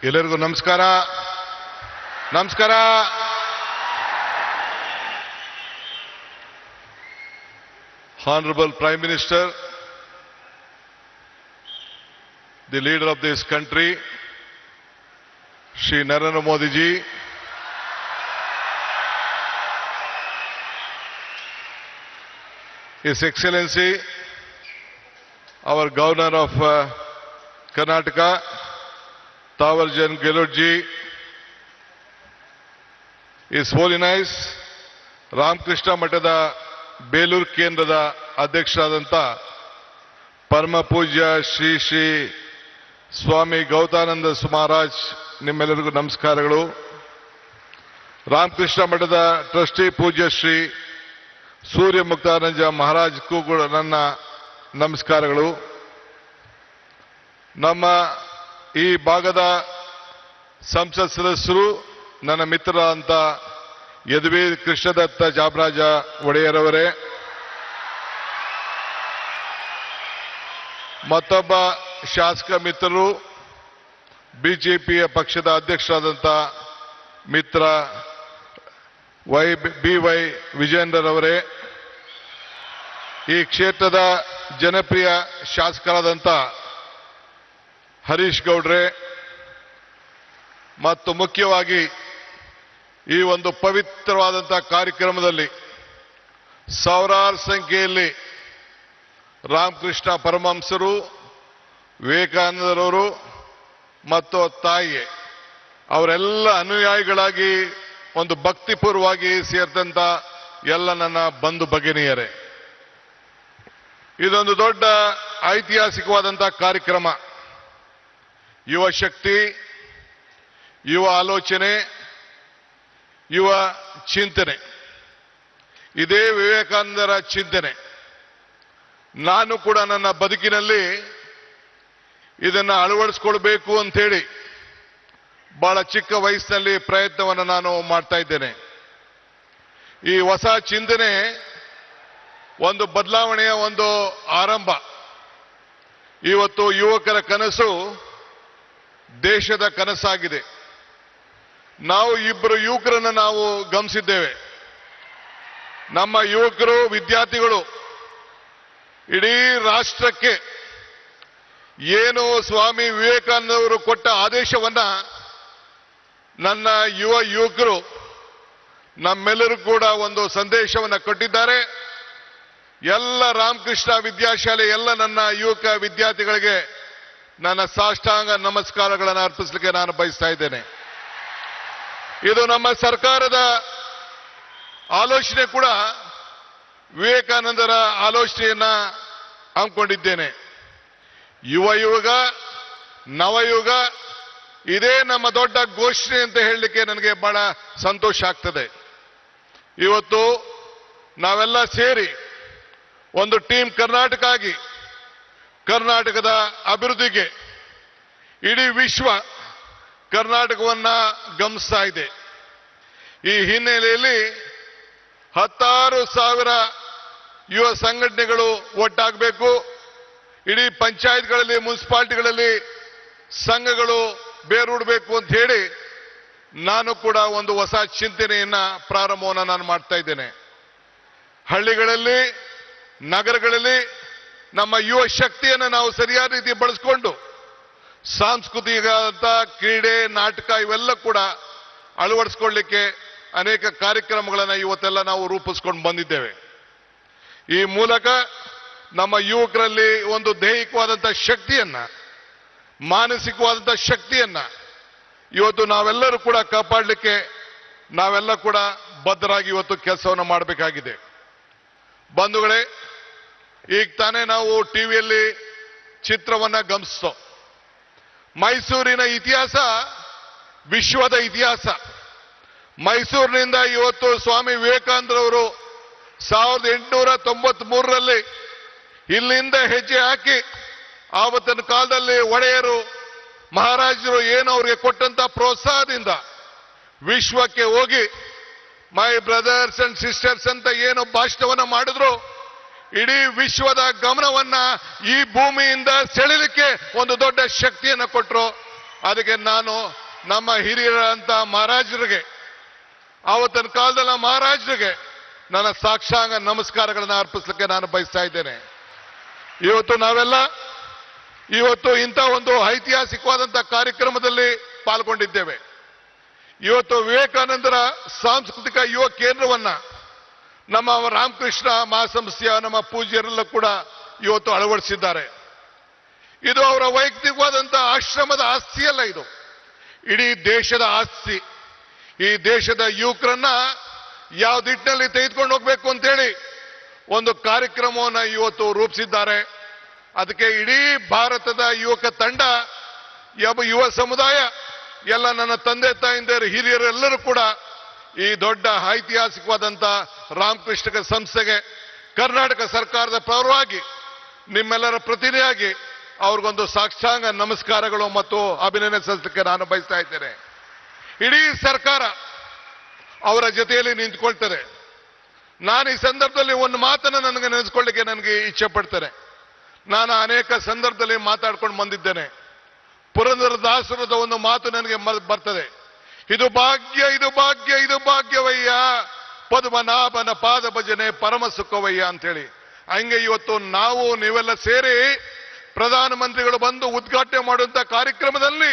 ಎಲ್ಲರಿಗೂ ನಮಸ್ಕಾರ. Honorable Prime Minister, the leader of this country, Shri Narendra Modi ji, His Excellency, our Governor of Karnataka, Tawarjan Gehlot ji, His Holiness Ramakrishna ಮಠದ ಬೇಲೂರು ಕೇಂದ್ರದ ಅಧ್ಯಕ್ಷರಾದಂಥ ಪರಮ ಪೂಜ್ಯ ಶ್ರೀ ಶ್ರೀ ಸ್ವಾಮಿ ಗೌತಾನಂದ ಮಹಾರಾಜ್, ನಿಮ್ಮೆಲ್ಲರಿಗೂ ನಮಸ್ಕಾರಗಳು. ರಾಮಕೃಷ್ಣ ಮಠದ ಟ್ರಸ್ಟಿ ಪೂಜ್ಯ ಶ್ರೀ ಸೂರ್ಯ ಮುಕ್ತಾನಂದ ಮಹಾರಾಜ್ಗೂ ಕೂಡ ನನ್ನ ನಮಸ್ಕಾರಗಳು. ನಮ್ಮ ಈ ಭಾಗದ ಸಂಸತ್ ಸದಸ್ಯರು, ನನ್ನ ಮಿತ್ರರಾದಂಥ ಯದುವೀರ್ ಕೃಷ್ಣದತ್ತ ಚಾಮರಾಜ ಒಡೆಯರ್ ಅವರೇ, ಮತ್ತೊಬ್ಬ ಶಾಸಕ ಮಿತ್ರರು, ಬಿಜೆಪಿಯ ಪಕ್ಷದ ಅಧ್ಯಕ್ಷರಾದಂಥ ಮಿತ್ರ ಬಿ.ವೈ. ವಿಜಯೇಂದ್ರರವರೇ, ಈ ಕ್ಷೇತ್ರದ ಜನಪ್ರಿಯ ಶಾಸಕರಾದಂಥ ಹರೀಶ್ ಗೌಡ್ರೆ, ಮತ್ತು ಮುಖ್ಯವಾಗಿ ಈ ಒಂದು ಪವಿತ್ರವಾದಂಥ ಕಾರ್ಯಕ್ರಮದಲ್ಲಿ ಸಾವಿರಾರು ಸಂಖ್ಯೆಯಲ್ಲಿ ರಾಮಕೃಷ್ಣ ಪರಮಹಂಸರು, ವಿವೇಕಾನಂದರವರು ಮತ್ತು ತಾಯಿ ಅವರೆಲ್ಲ ಅನುಯಾಯಿಗಳಾಗಿ ಒಂದು ಭಕ್ತಿಪೂರ್ವವಾಗಿ ಸೇರಿದಂಥ ಎಲ್ಲ ನನ್ನ ಬಂಧು ಭಗಿನಿಯರೇ, ಇದೊಂದು ದೊಡ್ಡ ಐತಿಹಾಸಿಕವಾದಂಥ ಕಾರ್ಯಕ್ರಮ. ಯುವ ಶಕ್ತಿ, ಯುವ ಆಲೋಚನೆ, ಯುವ ಚಿಂತನೆ, ಇದೇ ವಿವೇಕಾನಂದರ ಚಿಂತನೆ. ನಾನು ಕೂಡ ನನ್ನ ಬದುಕಿನಲ್ಲಿ ಇದನ್ನು ಅಳವಡಿಸ್ಕೊಳ್ಬೇಕು ಅಂತೇಳಿ ಬಹಳ ಚಿಕ್ಕ ವಯಸ್ಸಿನಲ್ಲಿ ಪ್ರಯತ್ನವನ್ನು ನಾನು ಮಾಡ್ತಾ ಇದ್ದೇನೆ. ಈ ಹೊಸ ಚಿಂತನೆ ಒಂದು ಬದಲಾವಣೆಯ ಒಂದು ಆರಂಭ. ಇವತ್ತು ಯುವಕರ ಕನಸು ದೇಶದ ಕನಸಾಗಿದೆ. ನಾವು ಇಬ್ಬರು ಯುವಕರನ್ನು ನಾವು ಗಮನಿಸಿದ್ದೇವೆ. ನಮ್ಮ ಯುವಕರು, ವಿದ್ಯಾರ್ಥಿಗಳು ಇಡೀ ರಾಷ್ಟ್ರಕ್ಕೆ ಏನು ಸ್ವಾಮಿ ವಿವೇಕಾನಂದವರು ಕೊಟ್ಟ ಆದೇಶವನ್ನ ನನ್ನ ಯುವಕರು ನಮ್ಮೆಲ್ಲರೂ ಕೂಡ ಒಂದು ಸಂದೇಶವನ್ನು ಕೊಟ್ಟಿದ್ದಾರೆ. ಎಲ್ಲ ರಾಮಕೃಷ್ಣ ವಿದ್ಯಾಶಾಲೆ ಎಲ್ಲ ನನ್ನ ಯುವಕ ವಿದ್ಯಾರ್ಥಿಗಳಿಗೆ ನನ್ನ ಸಾಷ್ಟಾಂಗ ನಮಸ್ಕಾರಗಳನ್ನು ಅರ್ಪಿಸಲಿಕ್ಕೆ ನಾನು ಬಯಸ್ತಾ ಇದ್ದೇನೆ. ಇದು ನಮ್ಮ ಸರ್ಕಾರದ ಆಲೋಚನೆ ಕೂಡ ವಿವೇಕಾನಂದರ ಆಲೋಚನೆಯನ್ನ ಹಮ್ಮಿಕೊಂಡಿದ್ದೇನೆ. ಯುಗ ನವಯುಗ, ಇದೇ ನಮ್ಮ ದೊಡ್ಡ ಘೋಷಣೆ ಅಂತ ಹೇಳಲಿಕ್ಕೆ ನನಗೆ ಬಹಳ ಸಂತೋಷ ಆಗ್ತದೆ. ಇವತ್ತು ನಾವೆಲ್ಲ ಸೇರಿ ಒಂದು ಟೀಮ್ ಕರ್ನಾಟಕ ಆಗಿ ಕರ್ನಾಟಕದ ಅಭಿವೃದ್ಧಿಗೆ ಇಡೀ ವಿಶ್ವ ಕರ್ನಾಟಕವನ್ನ ಗಮನಿಸ್ತಾ ಇದೆ. ಈ ಹಿನ್ನೆಲೆಯಲ್ಲಿ 16,000 ಯುವ ಸಂಘಟನೆಗಳು ಒಟ್ಟಾಗಬೇಕು. ಇಡೀ ಪಂಚಾಯತ್ಗಳಲ್ಲಿ, ಮುನ್ಸಿಪಾಲಿಟಿಗಳಲ್ಲಿ ಸಂಘಗಳು ಬೇರೂಡಬೇಕು ಅಂತ ಹೇಳಿ ನಾನು ಕೂಡ ಒಂದು ಹೊಸ ಚಿಂತನೆಯನ್ನ ಪ್ರಾರಂಭವನ್ನು ನಾನು ಮಾಡ್ತಾ ಇದ್ದೇನೆ. ಹಳ್ಳಿಗಳಲ್ಲಿ, ನಗರಗಳಲ್ಲಿ ನಮ್ಮ ಯುವ ಶಕ್ತಿಯನ್ನು ನಾವು ಸರಿಯಾದ ರೀತಿ ಬಳಸಿಕೊಂಡು ಸಾಂಸ್ಕೃತಿಕ ಕ್ರೀಡೆ, ನಾಟಕ ಇವೆಲ್ಲ ಕೂಡ ಅಳವಡಿಸ್ಕೊಳ್ಳಿಕ್ಕೆ ಅನೇಕ ಕಾರ್ಯಕ್ರಮಗಳನ್ನು ಇವತ್ತೆಲ್ಲ ನಾವು ರೂಪಿಸ್ಕೊಂಡು ಬಂದಿದ್ದೇವೆ. ಈ ಮೂಲಕ ನಮ್ಮ ಯುವಕರಲ್ಲಿ ಒಂದು ದೈಹಿಕವಾದಂಥ ಶಕ್ತಿಯನ್ನ, ಮಾನಸಿಕವಾದಂಥ ಶಕ್ತಿಯನ್ನ ಇವತ್ತು ನಾವೆಲ್ಲರೂ ಕೂಡ ಕಾಪಾಡಲಿಕ್ಕೆ ನಾವೆಲ್ಲ ಕೂಡ ಬದ್ಧರಾಗಿ ಇವತ್ತು ಕೆಲಸವನ್ನು ಮಾಡಬೇಕಾಗಿದೆ. ಬಂಧುಗಳೇ, ಈಗ ತಾನೇ ನಾವು ಟಿವಿಯಲ್ಲಿ ಚಿತ್ರವನ್ನ ಗಮನಿಸ್ತೋ. ಮೈಸೂರಿನ ಇತಿಹಾಸ ವಿಶ್ವದ ಇತಿಹಾಸ. ಮೈಸೂರಿನಿಂದ ಇವತ್ತು ಸ್ವಾಮಿ ವಿವೇಕಾನಂದರವರು 1893ರಲ್ಲಿ ಇಲ್ಲಿಂದ ಹೆಜ್ಜೆ ಹಾಕಿ ಆವತ್ತಿನ ಕಾಲದಲ್ಲಿ ಒಡೆಯರು, ಮಹಾರಾಜರು ಏನು ಅವರಿಗೆ ಕೊಟ್ಟಂತ ಪ್ರೋತ್ಸಾಹದಿಂದ ವಿಶ್ವಕ್ಕೆ ಹೋಗಿ ಮೈ ಬ್ರದರ್ಸ್ ಅಂಡ್ ಸಿಸ್ಟರ್ಸ್ ಅಂತ ಏನು ಭಾಷಣವನ್ನ ಮಾಡಿದ್ರು, ಇಡೀ ವಿಶ್ವದ ಗಮನವನ್ನ ಈ ಭೂಮಿಯಿಂದ ಸೆಳೆಯಲಿಕ್ಕೆ ಒಂದು ದೊಡ್ಡ ಶಕ್ತಿಯನ್ನು ಕೊಟ್ಟರು. ಅದಕ್ಕೆ ನಾನು ನಮ್ಮ ಹಿರಿಯರಂತ ಮಹಾರಾಜರಿಗೆ, ಆವತ್ತಿನ ಕಾಲದಲ್ಲಿ ಮಹಾರಾಜರಿಗೆ ನನ್ನ ಸಾಕ್ಷಾಂಗ ನಮಸ್ಕಾರಗಳನ್ನು ಅರ್ಪಿಸಲಿಕ್ಕೆ ನಾನು ಬಯಸ್ತಾ ಇದ್ದೇನೆ. ಇವತ್ತು ಇಂಥ ಒಂದು ಐತಿಹಾಸಿಕವಾದಂತಹ ಕಾರ್ಯಕ್ರಮದಲ್ಲಿ ಪಾಲ್ಗೊಂಡಿದ್ದೇವೆ. ಇವತ್ತು ವಿವೇಕಾನಂದರ ಸಾಂಸ್ಕೃತಿಕ ಯುವ ಕೇಂದ್ರವನ್ನ ನಮ್ಮ ರಾಮಕೃಷ್ಣ ಮಹಾಸಂಸ್ಥೆಯ ನಮ್ಮ ಪೂಜ್ಯರೆಲ್ಲ ಕೂಡ ಇವತ್ತು ಅಳವಡಿಸಿದ್ದಾರೆ. ಇದು ಅವರ ವೈಯಕ್ತಿಕವಾದಂತಹ ಆಶ್ರಮದ ಆಸ್ತಿಯಲ್ಲ, ಇದು ಇಡೀ ದೇಶದ ಆಸ್ತಿ. ಈ ದೇಶದ ಯುವಕರನ್ನ ಯಾವ ದಿಟ್ಟಿನಲ್ಲಿ ತೆಗೆದುಕೊಂಡು ಹೋಗ್ಬೇಕು ಅಂತೇಳಿ ಒಂದು ಕಾರ್ಯಕ್ರಮವನ್ನು ಇವತ್ತು ರೂಪಿಸಿದ್ದಾರೆ. ಅದಕ್ಕೆ ಇಡೀ ಭಾರತದ ಯುವಕ ತಂಡ, ಯುವ ಸಮುದಾಯ, ಎಲ್ಲ ನನ್ನ ತಂದೆ ತಾಯಿಂದಿರು, ಹಿರಿಯರೆಲ್ಲರೂ ಕೂಡ ಈ ದೊಡ್ಡ ಐತಿಹಾಸಿಕವಾದಂತ ರಾಮಕೃಷ್ಣ ಸಂಸ್ಥೆಗೆ ಕರ್ನಾಟಕ ಸರ್ಕಾರದ ಪರವಾಗಿ ನಿಮ್ಮೆಲ್ಲರ ಪ್ರತಿನಿಧಿಯಾಗಿ ಅವ್ರಿಗೊಂದು ಸಾಷ್ಟಾಂಗ ನಮಸ್ಕಾರಗಳು ಮತ್ತು ಅಭಿನಂದನೆ ಸಲ್ಲಿಸಲಿಕ್ಕೆ ನಾನು ಬಯಸ್ತಾ ಇದ್ದೇನೆ. ಇಡೀ ಸರ್ಕಾರ ಅವರ ಜೊತೆಯಲ್ಲಿ ನಿಂತ್ಕೊಳ್ತಾರೆ. ನಾನು ಈ ಸಂದರ್ಭದಲ್ಲಿ ಒಂದು ಮಾತನ್ನು ನನಗೆ ನೆನೆಸ್ಕೊಳ್ಳಿಕ್ಕೆ ನನಗೆ ಇಚ್ಛೆ ಪಡ್ತೇನೆ. ನಾನು ಅನೇಕ ಸಂದರ್ಭದಲ್ಲಿ ಮಾತಾಡ್ಕೊಂಡು ಬಂದಿದ್ದೇನೆ. ಪುರಂದರದಾಸರದ ಒಂದು ಮಾತು ನನಗೆ ಬರ್ತದೆ, ಇದು ಭಾಗ್ಯ, ಇದು ಭಾಗ್ಯ, ಇದು ಭಾಗ್ಯವಯ್ಯ, ಪದ್ಮನಾಭನ ಪಾದ ಭಜನೆ ಪರಮ ಸುಖವಯ್ಯ ಅಂತೇಳಿ. ಹಂಗೆ ಇವತ್ತು ನಾವು ನೀವೆಲ್ಲ ಸೇರಿ ಪ್ರಧಾನಮಂತ್ರಿಗಳು ಬಂದು ಉದ್ಘಾಟನೆ ಮಾಡುವಂತ ಕಾರ್ಯಕ್ರಮದಲ್ಲಿ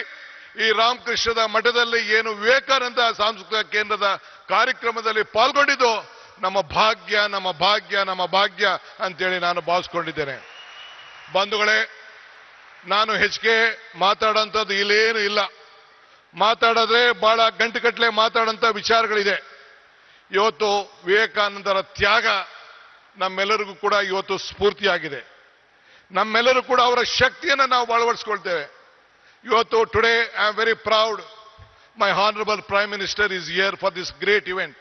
ಈ ರಾಮಕೃಷ್ಣದ ಮಠದಲ್ಲಿ ಏನು ವಿವೇಕಾನಂದ ಸಾಂಸ್ಕೃತಿಕ ಕೇಂದ್ರದ ಕಾರ್ಯಕ್ರಮದಲ್ಲಿ ಪಾಲ್ಗೊಂಡಿದ್ದು ನಮ್ಮ ಭಾಗ್ಯ, ನಮ್ಮ ಭಾಗ್ಯ, ನಮ್ಮ ಭಾಗ್ಯ ಅಂತೇಳಿ ನಾನು ಭಾವಿಸ್ಕೊಂಡಿದ್ದೇನೆ. ಬಂಧುಗಳೇ, ನಾನು ಹೆಚ್ಚಿಗೆ ಮಾತಾಡೋಂಥದ್ದು ಇಲ್ಲೇನು ಇಲ್ಲ. ಮಾತಾಡಿದ್ರೆ ಬಹಳ ಗಂಟೆಗಟ್ಟಲೆ ಮಾತಾಡೋಂಥ ವಿಚಾರಗಳಿದೆ. ಇವತ್ತು ವಿವೇಕಾನಂದರ ತ್ಯಾಗ ನಮ್ಮೆಲ್ಲರಿಗೂ ಕೂಡ ಇವತ್ತು ಸ್ಫೂರ್ತಿಯಾಗಿದೆ. ನಮ್ಮೆಲ್ಲರೂ ಕೂಡ ಅವರ ಶಕ್ತಿಯನ್ನು ನಾವು ಅಳವಡಿಸ್ಕೊಳ್ತೇವೆ. ಇವತ್ತು today I am very proud my honourable prime minister is here for this great event.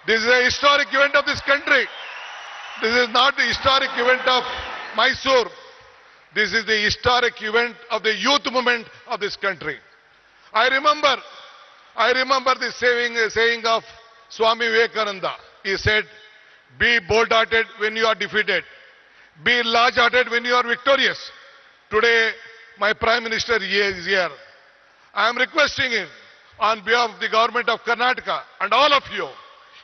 This is A historic event of this country. This is not the historic event of Mysore. This is the historic event of the youth movement of this country. I remember the saying of Swami Vivekananda. He said, be bold-hearted when you are defeated. Be large-hearted when you are victorious. Today, my Prime Minister is here. I am requesting him on behalf of the government of Karnataka and all of you,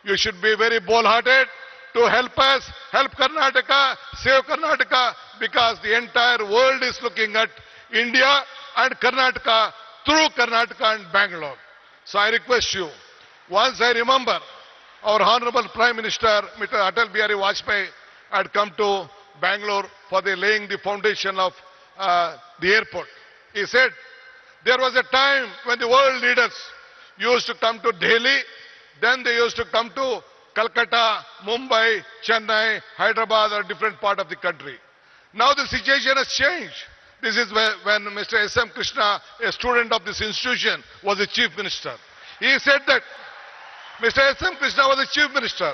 you should be very bold-hearted to help us, help Karnataka, save Karnataka, because the entire world is looking at India and Karnataka through Karnataka and Bangalore. So I request you, once I remember our Honorable Prime Minister, Mr. Atal Bihari Vajpayee, had come to Bangalore for the laying the foundation of the airport. He said, there was a time when the world leaders used to come to Delhi, then they used to come to Calcutta, Mumbai, Chennai, Hyderabad, or different part of the country. Now the situation has changed. This is when Mr. S.M. Krishna, a student of this institution, was the chief minister. He said that Mr. S.M. Krishna was the chief minister.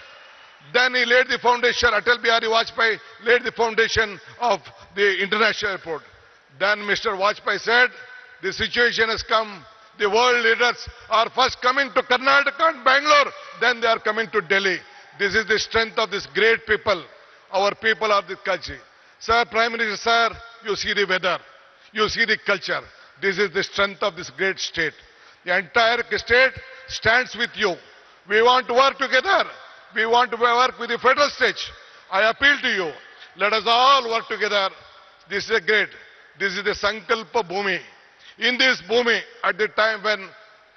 Then he laid the foundation, Atal Bihari Vajpayee laid the foundation of the international airport. Then Mr. Vajpayee said, the situation has come. The world leaders are first coming to Karnataka and Bangalore, then they are coming to Delhi. This is the strength of this great people. Our people are the country. Sir, Prime Minister, sir, you see the weather, you see the culture. This is the strength of this great state. The entire state stands with you. We want to work together. We want to work with the federal state. I appeal to you. Let us all work together. This is great. This is the Sankalpa Bhumi. In this Bhumi, at the time when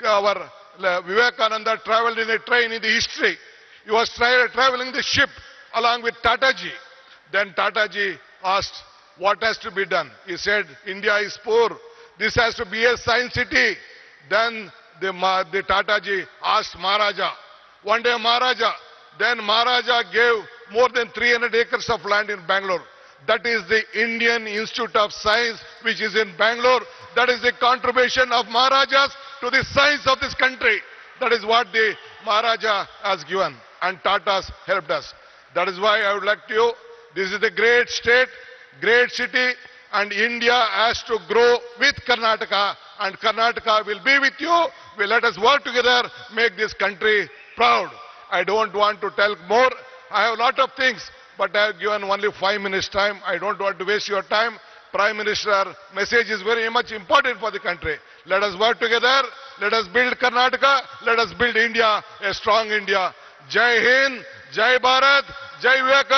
our Vivekananda traveled in a train in the history, he was traveling the ship along with Tataji. Then Tataji asked, what has to be done? He said, India is poor. This has to be a science city. Then the Tataji asked Maharaja. One day Maharaja gave more than 300 acres of land in Bangalore. That is the Indian Institute of Science, which is in Bangalore. That is the contribution of Maharajas to the science of this country. That is what the Maharaja has given, and Tatas helped us. That is why I would like to, this is the great state, great city, and India has to grow with Karnataka, and Karnataka will be with you. Let us work together, make this country proud. I don't want to tell more. I have a lot of things, but I have given only 5 minutes time. I don't want to waste your time. Prime Minister message is very much important for the country. Let us work together. Let us build Karnataka. Let us build India, a strong India. Jai Hind, Jai Bharat, Jai Vivekananda.